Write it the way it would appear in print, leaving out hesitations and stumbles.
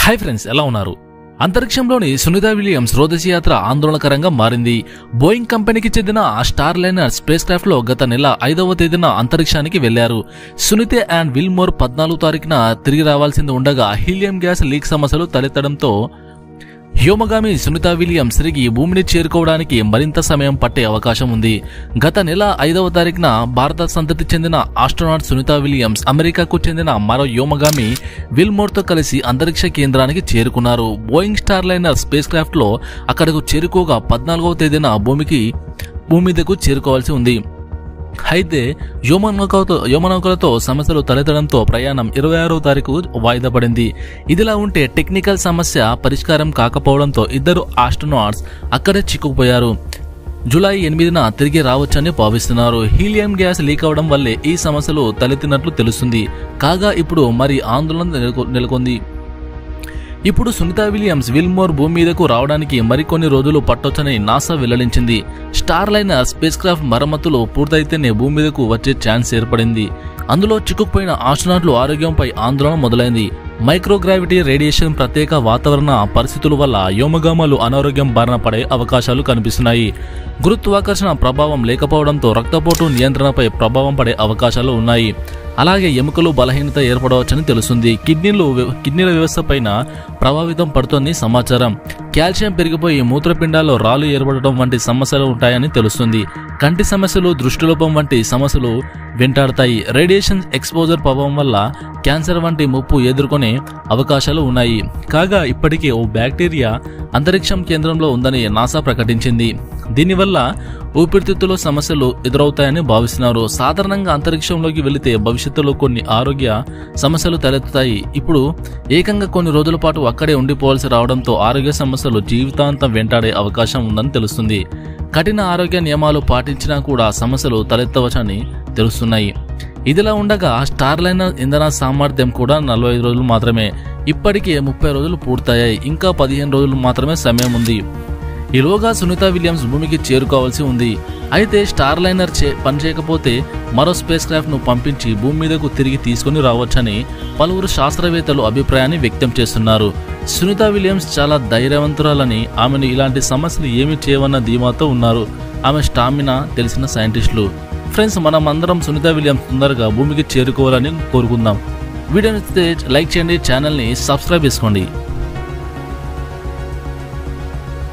Hi friends, ఎలా ఉన్నారు? అంతరిక్షంలోని Sunitha Williams రోదసి యాత్ర ఆందోళనకరంగా మారింది. బోయింగ్ కంపెనీకి చెందిన స్టార్ లైనర్ స్పేస్ క్రాఫ్ట్ లో గత నెల 5వ తేదీన అంతరిక్షానికి వెళ్లారు. సునీత అండ్ విల్మోర్ 14వ తారీఖున తిరిగి రావాల్సింది ఉండగా హీలియం గ్యాస్ లీక్ సమస్యలు తలెత్తడంతో హ్యోమగామి సునీత విలియమ్స్ తిరిగి భూమిని చేరుకోవడానికి మరింత సమయం పట్టే అవకాశం ఉంది. గత నెల 5వ తారీఖున భారత సంతతి చెందిన ఆస్ట్రోనాట్ సునీత విలియమ్స్ అమెరికాకు చెందిన మరో వ్యోమగామి విల్మోర్తో కలిసి అంతరిక్ష కేంద్రానికి చేరుకున్నారు. Boeing star liner space craft లో అక్కడకు చేరుకోగా 14వ తేదీన భూమి మీదకు చేరుకోవాల్సి ఉంది. అయితే వ్యోమనౌకలతో సమస్యలు తలెత్తడంతో ప్రయాణం 26వ తారీఖు వాయిదా పడింది. ఇదిలా ఉంటే టెక్నికల్ సమస్య పరిష్కారం కాకపోవడంతో ఇద్దరు ఆస్ట్రోనాట్స్ అక్కడే చిక్కుకుపోయారు. జూలై 8న తిరిగి రావచ్చని భావిస్తున్నారు. హీలియం గ్యాస్ లీక్ అవడం వల్లే ఈ సమస్యలు తలెత్తినట్లు తెలుస్తుంది. కాగా ఇప్పుడు మరి ఆందోళన నెలకొంది. ఇప్పుడు సునీత విలియమ్స్ విల్మోర్ భూమి మీదకు రావడానికి మరికొన్ని రోజులు పట్టొచ్చని నాసా వెల్లడించింది. స్టార్ లైనర్ స్పేస్ క్రాఫ్ట్ మరమ్మతులు పూర్తయితేనే భూమి మీదకు వచ్చే ఛాన్స్ ఏర్పడింది. అందులో చిక్కుకుపోయిన ఆస్ట్రోనాట్ల ఆరోగ్యంపై ఆందోళన మొదలైంది. మైక్రోగ్రావిటీ, రేడియేషన్, ప్రత్యేక వాతావరణ పరిస్థితుల వల్ల వ్యోమగాములు అనారోగ్యం బారిన పడే అవకాశాలు కనిపిస్తున్నాయి. గురుత్వాకర్షణ ప్రభావం లేకపోవడంతో రక్తపోటు నియంత్రణపై ప్రభావం పడే అవకాశాలు ఉన్నాయి. అలాగే ఎముకలు బలహీనత ఏర్పడవచ్చని తెలుస్తుంది. కిడ్నీల వ్యవస్థ పైన ప్రభావితం పడుతోంది సమాచారం. కాల్షియం పెరిగిపోయి మూత్రపిండాల్లో రాళ్లు ఏర్పడటం వంటి సమస్యలు ఉంటాయని తెలుస్తుంది. కంటి సమస్యలు, దృష్టిలోపం వంటి సమస్యలు వెంటాడతాయి. రేడియేషన్ ఎక్స్పోజర్ ప్రభావం వల్ల క్యాన్సర్ వంటి ముప్పు ఎదుర్కొనే అవకాశాలు ఉన్నాయి. కాగా ఇప్పటికే ఓ బ్యాక్టీరియా అంతరిక్షం కేంద్రంలో ఉందని నాసా ప్రకటించింది. దీనివల్ల ఊపిరితిత్తుల సమస్యలు ఎదురవుతాయని భావిస్తున్నారు. సాధారణంగా అంతరిక్షంలోకి వెళితే భవిష్యత్తులో కొన్ని ఆరోగ్య సమస్యలు తలెత్తుతాయి. ఇప్పుడు ఏకంగా కొన్ని రోజుల పాటు అక్కడే ఉండిపోవాల్సి రావడంతో ఆరోగ్య సమస్యలు జీవితాంతం వెంటాడే అవకాశం ఉందని తెలుస్తుంది. కఠిన ఆరోగ్య నియమాలు పాటించినా కూడా సమస్యలు తలెత్తవచ్చని తెలుస్తున్నాయి. ఇదిలా ఉండగా స్టార్ లైనర్ ఇంధన సామర్థ్యం కూడా 45 రోజులు మాత్రమే. ఇప్పటికే 30 రోజులు పూర్తయ్యాయి. ఇంకా 15 రోజులు మాత్రమే సమయం ఉంది. ఈలోగా సునీత విలియమ్స్ భూమికి చేరుకోవాల్సి ఉంది. అయితే స్టార్ లైనర్ పనిచేయకపోతే మరో స్పేస్ క్రాఫ్ట్ ను పంపించి భూమి మీదకు తిరిగి తీసుకుని రావచ్చని పలువురు శాస్త్రవేత్తలు అభిప్రాయాన్ని వ్యక్తం చేస్తున్నారు. సునీత విలియమ్స్ చాలా ధైర్యవంతురాలని, ఆమెను ఇలాంటి సమస్యలు ఏమీ చేయవన్న ధీమాతో ఉన్నారు ఆమె స్టామినా తెలిసిన సైంటిస్టులు. ఫ్రెండ్స్, మనం అందరం సునీత విలియమ్స్ తొందరగా భూమికి చేరుకోవాలని కోరుకుందాం. వీడియోని లైక్ చేయండి, ఛానల్ని సబ్స్క్రైబ్ చేసుకోండి.